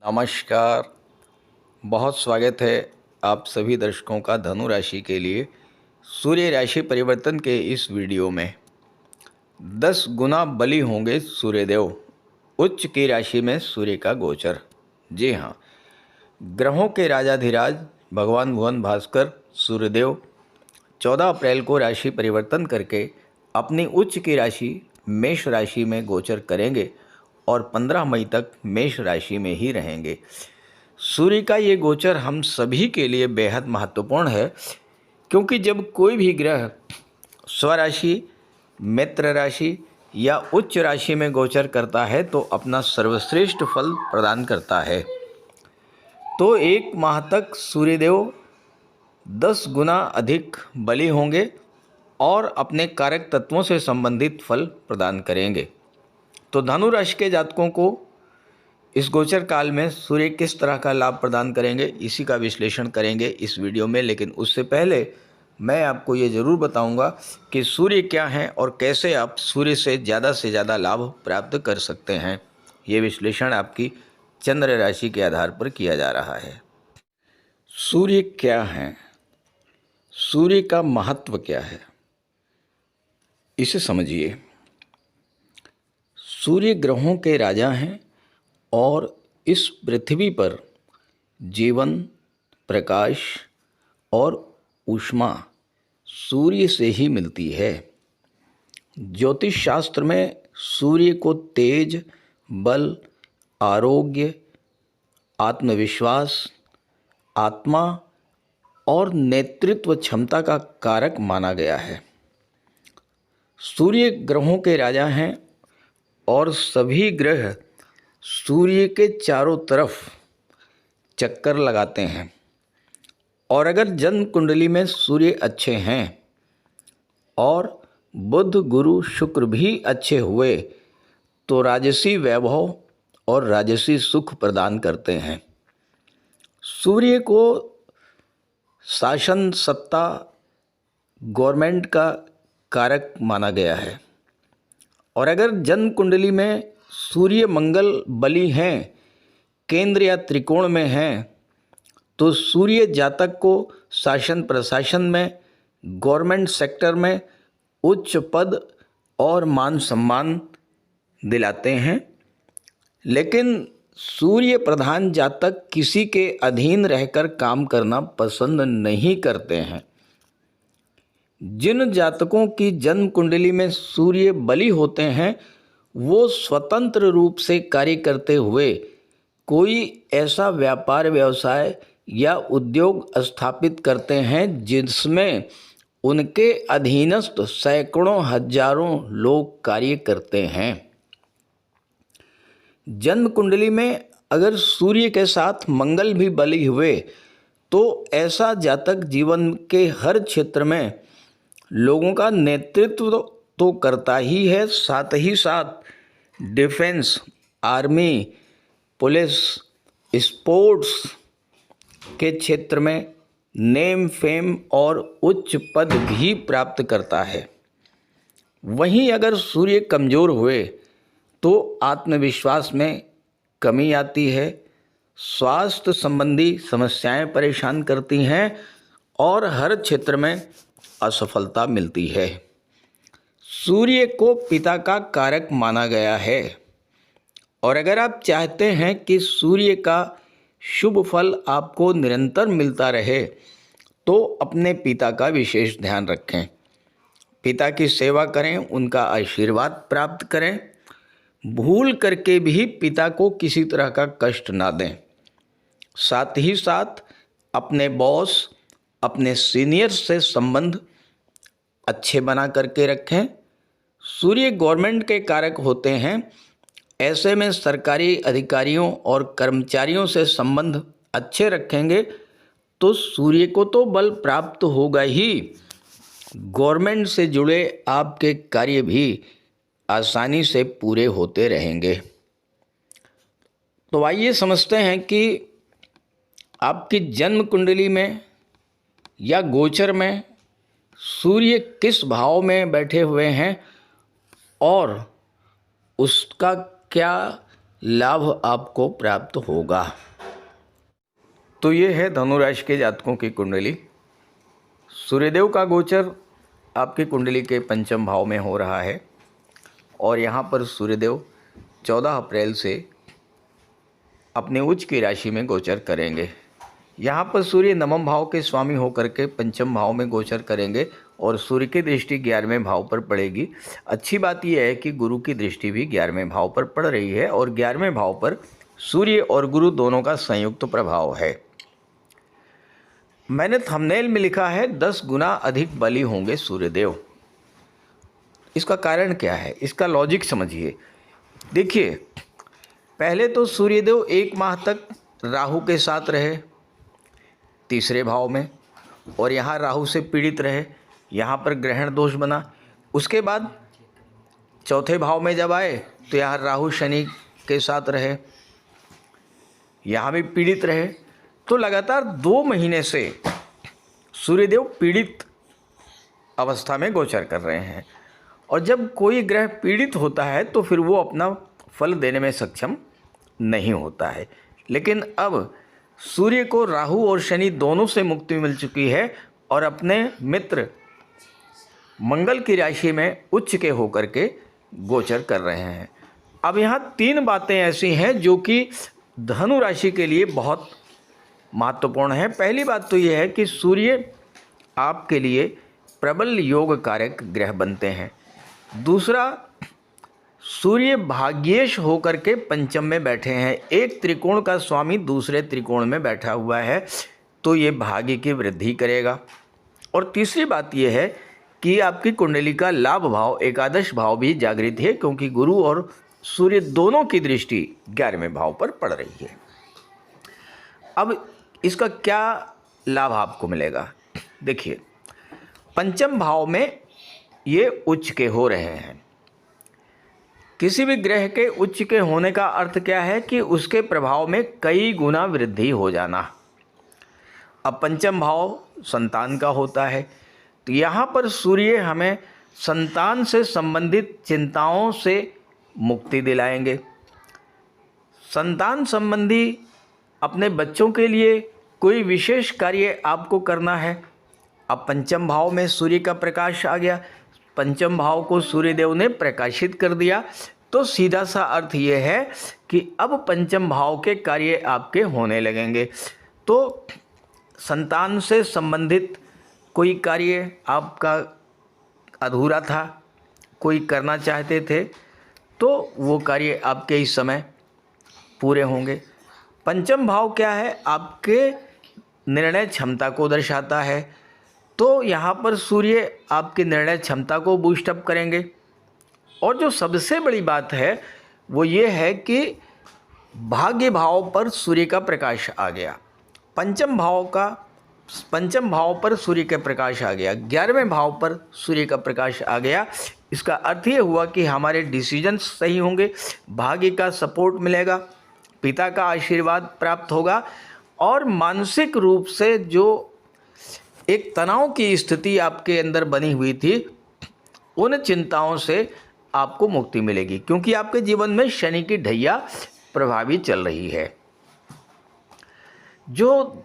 नमस्कार। बहुत स्वागत है आप सभी दर्शकों का धनु राशि के लिए सूर्य राशि परिवर्तन के इस वीडियो में। 10 गुना बली होंगे सूर्यदेव, उच्च की राशि में सूर्य का गोचर। जी हाँ, ग्रहों के राजाधिराज भगवान भुवन भास्कर सूर्यदेव 14 अप्रैल को राशि परिवर्तन करके अपनी उच्च की राशि मेष राशि में गोचर करेंगे और 15 मई तक मेष राशि में ही रहेंगे। सूर्य का ये गोचर हम सभी के लिए बेहद महत्वपूर्ण है, क्योंकि जब कोई भी ग्रह स्वराशि, मित्र राशि या उच्च राशि में गोचर करता है तो अपना सर्वश्रेष्ठ फल प्रदान करता है। तो एक माह तक सूर्यदेव 10 गुना अधिक बली होंगे और अपने कारक तत्वों से संबंधित फल प्रदान करेंगे। तो धनु राशि के जातकों को इस गोचर काल में सूर्य किस तरह का लाभ प्रदान करेंगे, इसी का विश्लेषण करेंगे इस वीडियो में। लेकिन उससे पहले मैं आपको ये ज़रूर बताऊंगा कि सूर्य क्या है और कैसे आप सूर्य से ज़्यादा लाभ प्राप्त कर सकते हैं। ये विश्लेषण आपकी चंद्र राशि के आधार पर किया जा रहा है। सूर्य क्या है, सूर्य का महत्व क्या है, इसे समझिए। सूर्य ग्रहों के राजा हैं और इस पृथ्वी पर जीवन, प्रकाश और ऊष्मा सूर्य से ही मिलती है। ज्योतिष शास्त्र में सूर्य को तेज, बल, आरोग्य, आत्मविश्वास, आत्मा और नेतृत्व क्षमता का कारक माना गया है। सूर्य ग्रहों के राजा हैं और सभी ग्रह सूर्य के चारों तरफ चक्कर लगाते हैं। और अगर जन्म कुंडली में सूर्य अच्छे हैं और बुध, गुरु, शुक्र भी अच्छे हुए तो राजसी वैभव और राजसी सुख प्रदान करते हैं। सूर्य को शासन, सत्ता, गवर्नमेंट का कारक माना गया है। और अगर जन्म कुंडली में सूर्य मंगल बली हैं, केंद्र या त्रिकोण में हैं, तो सूर्य जातक को शासन प्रशासन में, गवर्नमेंट सेक्टर में उच्च पद और मान सम्मान दिलाते हैं। लेकिन सूर्य प्रधान जातक किसी के अधीन रहकर काम करना पसंद नहीं करते हैं। जिन जातकों की जन्म कुंडली में सूर्य बली होते हैं वो स्वतंत्र रूप से कार्य करते हुए कोई ऐसा व्यापार, व्यवसाय या उद्योग स्थापित करते हैं जिसमें उनके अधीनस्थ सैकड़ों हजारों लोग कार्य करते हैं। जन्म कुंडली में अगर सूर्य के साथ मंगल भी बली हुए तो ऐसा जातक जीवन के हर क्षेत्र में लोगों का नेतृत्व तो करता ही है, साथ ही साथ डिफेंस, आर्मी, पुलिस, स्पोर्ट्स के क्षेत्र में नेम, फेम और उच्च पद भी प्राप्त करता है। वहीं अगर सूर्य कमज़ोर हुए तो आत्मविश्वास में कमी आती है, स्वास्थ्य संबंधी समस्याएं परेशान करती हैं और हर क्षेत्र में असफलता मिलती है। सूर्य को पिता का कारक माना गया है और अगर आप चाहते हैं कि सूर्य का शुभ फल आपको निरंतर मिलता रहे तो अपने पिता का विशेष ध्यान रखें। पिता की सेवा करें, उनका आशीर्वाद प्राप्त करें। भूल करके भी पिता को किसी तरह का कष्ट ना दें। साथ ही साथ अपने बॉस, अपने सीनियर से संबंध अच्छे बना करके रखें। सूर्य गवर्नमेंट के कारक होते हैं, ऐसे में सरकारी अधिकारियों और कर्मचारियों से संबंध अच्छे रखेंगे तो सूर्य को तो बल प्राप्त होगा ही, गवर्नमेंट से जुड़े आपके कार्य भी आसानी से पूरे होते रहेंगे। तो आइए समझते हैं कि आपकी जन्म कुंडली में या गोचर में सूर्य किस भाव में बैठे हुए हैं और उसका क्या लाभ आपको प्राप्त होगा। तो ये है धनु राशि के जातकों की कुंडली। सूर्यदेव का गोचर आपकी कुंडली के पंचम भाव में हो रहा है और यहाँ पर सूर्यदेव 14 अप्रैल से अपने उच्च की राशि में गोचर करेंगे। यहाँ पर सूर्य नवम भाव के स्वामी होकर के पंचम भाव में गोचर करेंगे और सूर्य की दृष्टि 11वें भाव पर पड़ेगी। अच्छी बात यह है कि गुरु की दृष्टि भी 11वें भाव पर पड़ रही है और 11वें भाव पर सूर्य और गुरु दोनों का संयुक्त प्रभाव है। मैंने थंबनेल में लिखा है 10 गुना अधिक बली होंगे सूर्यदेव। इसका कारण क्या है, इसका लॉजिक समझिए। देखिए, पहले तो सूर्यदेव 1 माह तक राहु के साथ रहे 3रे भाव में और यहाँ राहु से पीड़ित रहे, यहाँ पर ग्रहण दोष बना। उसके बाद 4थे भाव में जब आए तो यहाँ राहु शनि के साथ रहे, यहाँ भी पीड़ित रहे। तो लगातार 2 महीने से सूर्यदेव पीड़ित अवस्था में गोचर कर रहे हैं और जब कोई ग्रह पीड़ित होता है तो फिर वो अपना फल देने में सक्षम नहीं होता है। लेकिन अब सूर्य को राहु और शनि दोनों से मुक्ति मिल चुकी है और अपने मित्र मंगल की राशि में उच्च के होकर के गोचर कर रहे हैं। अब यहाँ 3 बातें ऐसी हैं जो कि धनु राशि के लिए बहुत महत्वपूर्ण है। पहली बात तो यह है कि सूर्य आपके लिए प्रबल योग कारक ग्रह बनते हैं। दूसरा, सूर्य भाग्येश होकर के पंचम में बैठे हैं। एक त्रिकोण का स्वामी दूसरे त्रिकोण में बैठा हुआ है तो ये भाग्य की वृद्धि करेगा। और तीसरी बात यह है कि आपकी कुंडली का लाभ भाव एकादश भाव भी जागृत है क्योंकि गुरु और सूर्य दोनों की दृष्टि 11वें भाव पर पड़ रही है। अब इसका क्या लाभ आपको मिलेगा? देखिए, पंचम भाव में ये उच्च के हो रहे हैं। किसी भी ग्रह के उच्च के होने का अर्थ क्या है कि उसके प्रभाव में कई गुना वृद्धि हो जाना। अब पंचम भाव संतान का होता है तो यहाँ पर सूर्य हमें संतान से संबंधित चिंताओं से मुक्ति दिलाएंगे। संतान संबंधी अपने बच्चों के लिए कोई विशेष कार्य आपको करना है। अब पंचम भाव में सूर्य का प्रकाश आ गया, पंचम भाव को सूर्यदेव ने प्रकाशित कर दिया तो सीधा सा अर्थ ये है कि अब पंचम भाव के कार्य आपके होने लगेंगे। तो संतान से संबंधित कोई कार्य आपका अधूरा था, कोई करना चाहते थे तो वो कार्य आपके इस समय पूरे होंगे। पंचम भाव क्या है? आपके निर्णय क्षमता को दर्शाता है तो यहाँ पर सूर्य आपकी निर्णय क्षमता को बूस्टअप करेंगे। और जो सबसे बड़ी बात है वो ये है कि भाग्य भाव पर सूर्य का प्रकाश आ गया, पंचम भाव पर सूर्य का प्रकाश आ गया, 11वें भाव पर सूर्य का प्रकाश आ गया। इसका अर्थ ये हुआ कि हमारे डिसीजन सही होंगे, भाग्य का सपोर्ट मिलेगा, पिता का आशीर्वाद प्राप्त होगा और मानसिक रूप से जो एक तनाव की स्थिति आपके अंदर बनी हुई थी उन चिंताओं से आपको मुक्ति मिलेगी क्योंकि आपके जीवन में शनि की ढैया प्रभावी चल रही है। जो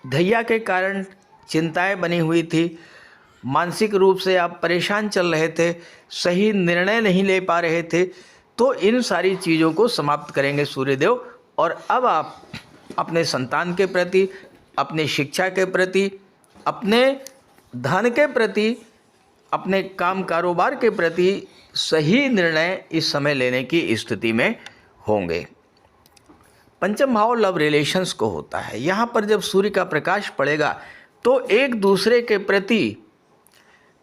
ढैया के कारण चिंताएं बनी हुई थी, मानसिक रूप से आप परेशान चल रहे थे, सही निर्णय नहीं ले पा रहे थे, तो इन सारी चीज़ों को समाप्त करेंगे सूर्यदेव और अब आप अपने संतान के प्रति, अपने शिक्षा के प्रति, अपने धन के प्रति, अपने काम कारोबार के प्रति सही निर्णय इस समय लेने की स्थिति में होंगे। पंचम भाव लव रिलेशंस को होता है। यहाँ पर जब सूर्य का प्रकाश पड़ेगा तो एक दूसरे के प्रति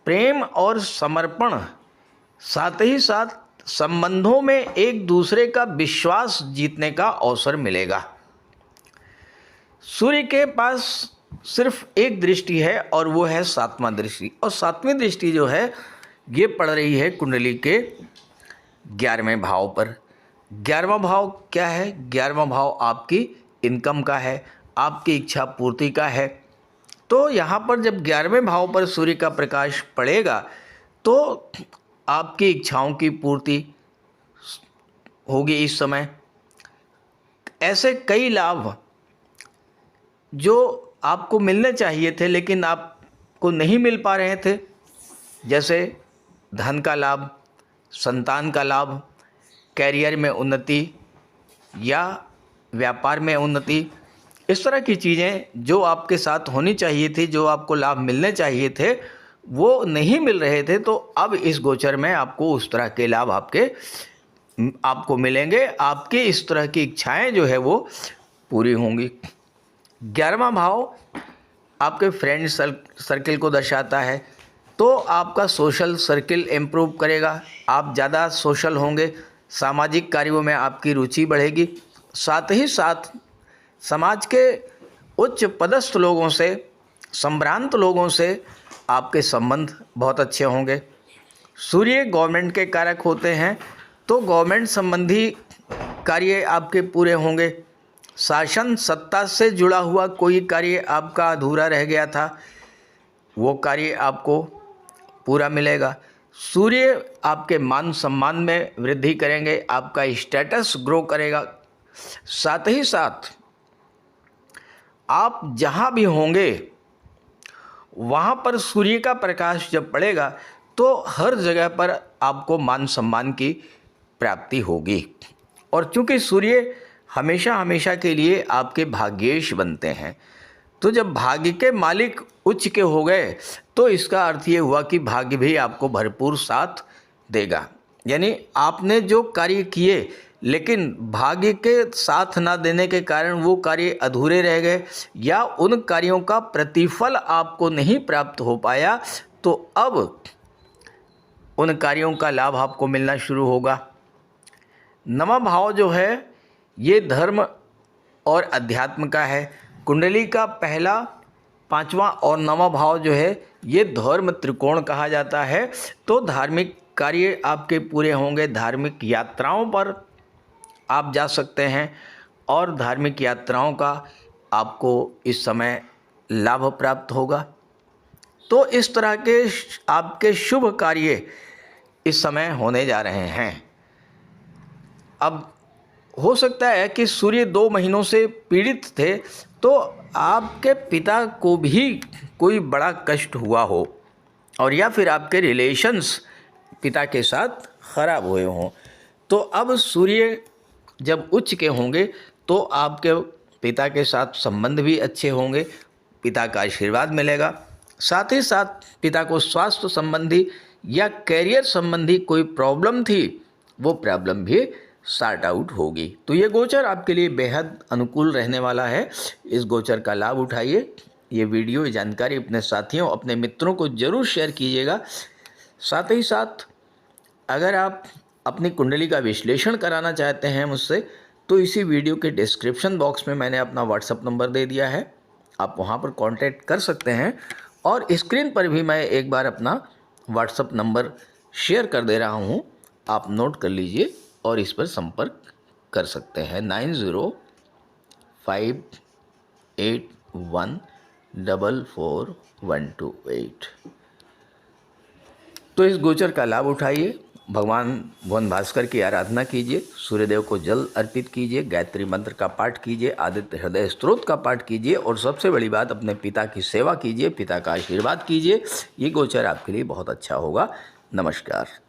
प्रेम और समर्पण, साथ ही साथ संबंधों में एक दूसरे का विश्वास जीतने का अवसर मिलेगा। सूर्य के पास सिर्फ एक दृष्टि है और वो है 7वां दृष्टि, और 7वीं दृष्टि जो है ये पड़ रही है कुंडली के 11वें भाव पर। 11वां भाव क्या है? 11वां भाव आपकी इनकम का है, आपकी इच्छा पूर्ति का है। तो यहाँ पर जब 11वें भाव पर सूर्य का प्रकाश पड़ेगा तो आपकी इच्छाओं की पूर्ति होगी इस समय। ऐसे कई लाभ जो आपको मिलने चाहिए थे लेकिन आपको नहीं मिल पा रहे थे, जैसे धन का लाभ, संतान का लाभ, कैरियर में उन्नति या व्यापार में उन्नति, इस तरह की चीज़ें जो आपके साथ होनी चाहिए थी, जो आपको लाभ मिलने चाहिए थे, वो नहीं मिल रहे थे। तो अब इस गोचर में आपको उस तरह के लाभ आपको मिलेंगे। आपकी इस तरह की इच्छाएं जो है वो पूरी होंगी। 11वां भाव आपके फ्रेंड सर्किल को दर्शाता है, तो आपका सोशल सर्किल इम्प्रूव करेगा। आप ज़्यादा सोशल होंगे, सामाजिक कार्यों में आपकी रुचि बढ़ेगी। साथ ही साथ समाज के उच्च पदस्थ लोगों से, संभ्रांत लोगों से आपके संबंध बहुत अच्छे होंगे। सूर्य गवर्नमेंट के कारक होते हैं, तो गवर्नमेंट संबंधी कार्य आपके पूरे होंगे। शासन सत्ता से जुड़ा हुआ कोई कार्य आपका अधूरा रह गया था, वो कार्य आपको पूरा मिलेगा। सूर्य आपके मान सम्मान में वृद्धि करेंगे, आपका स्टेटस ग्रो करेगा। साथ ही साथ आप जहाँ भी होंगे वहाँ पर सूर्य का प्रकाश जब पड़ेगा तो हर जगह पर आपको मान सम्मान की प्राप्ति होगी। और चूंकि सूर्य हमेशा हमेशा के लिए आपके भाग्येश बनते हैं, तो जब भाग्य के मालिक उच्च के हो गए तो इसका अर्थ ये हुआ कि भाग्य भी आपको भरपूर साथ देगा। यानी आपने जो कार्य किए लेकिन भाग्य के साथ ना देने के कारण वो कार्य अधूरे रह गए या उन कार्यों का प्रतिफल आपको नहीं प्राप्त हो पाया, तो अब उन कार्यों का लाभ आपको मिलना शुरू होगा। 9वां भाव जो है ये धर्म और अध्यात्म का है। कुंडली का पहला, 5वां और 9वां भाव जो है ये धर्म त्रिकोण कहा जाता है। तो धार्मिक कार्य आपके पूरे होंगे, धार्मिक यात्राओं पर आप जा सकते हैं और धार्मिक यात्राओं का आपको इस समय लाभ प्राप्त होगा। तो इस तरह के आपके शुभ कार्य इस समय होने जा रहे हैं। अब हो सकता है कि सूर्य 2 महीनों से पीड़ित थे, तो आपके पिता को भी कोई बड़ा कष्ट हुआ हो और या फिर आपके रिलेशंस पिता के साथ खराब हुए हों। तो अब सूर्य जब उच्च के होंगे तो आपके पिता के साथ संबंध भी अच्छे होंगे, पिता का आशीर्वाद मिलेगा। साथ ही साथ पिता को स्वास्थ्य संबंधी या कैरियर संबंधी कोई प्रॉब्लम थी, वो प्रॉब्लम भी सॉर्ट आउट होगी। तो ये गोचर आपके लिए बेहद अनुकूल रहने वाला है। इस गोचर का लाभ उठाइए। ये वीडियो, ये जानकारी अपने साथियों, अपने मित्रों को ज़रूर शेयर कीजिएगा। साथ ही साथ अगर आप अपनी कुंडली का विश्लेषण कराना चाहते हैं मुझसे, तो इसी वीडियो के डिस्क्रिप्शन बॉक्स में मैंने अपना व्हाट्सएप नंबर दे दिया है, आप वहां पर कांटेक्ट कर सकते हैं। और स्क्रीन पर भी मैं एक बार अपना व्हाट्सएप नंबर शेयर कर दे रहा हूं, आप नोट कर लीजिए और इस पर संपर्क कर सकते हैं। 9058144128। तो इस गोचर का लाभ उठाइए। भगवान भुवन भास्कर की आराधना कीजिए, सूर्यदेव को जल अर्पित कीजिए, गायत्री मंत्र का पाठ कीजिए, आदित्य हृदय स्तोत्र का पाठ कीजिए और सबसे बड़ी बात, अपने पिता की सेवा कीजिए, पिता का आशीर्वाद कीजिए। ये गोचर आपके लिए बहुत अच्छा होगा। नमस्कार।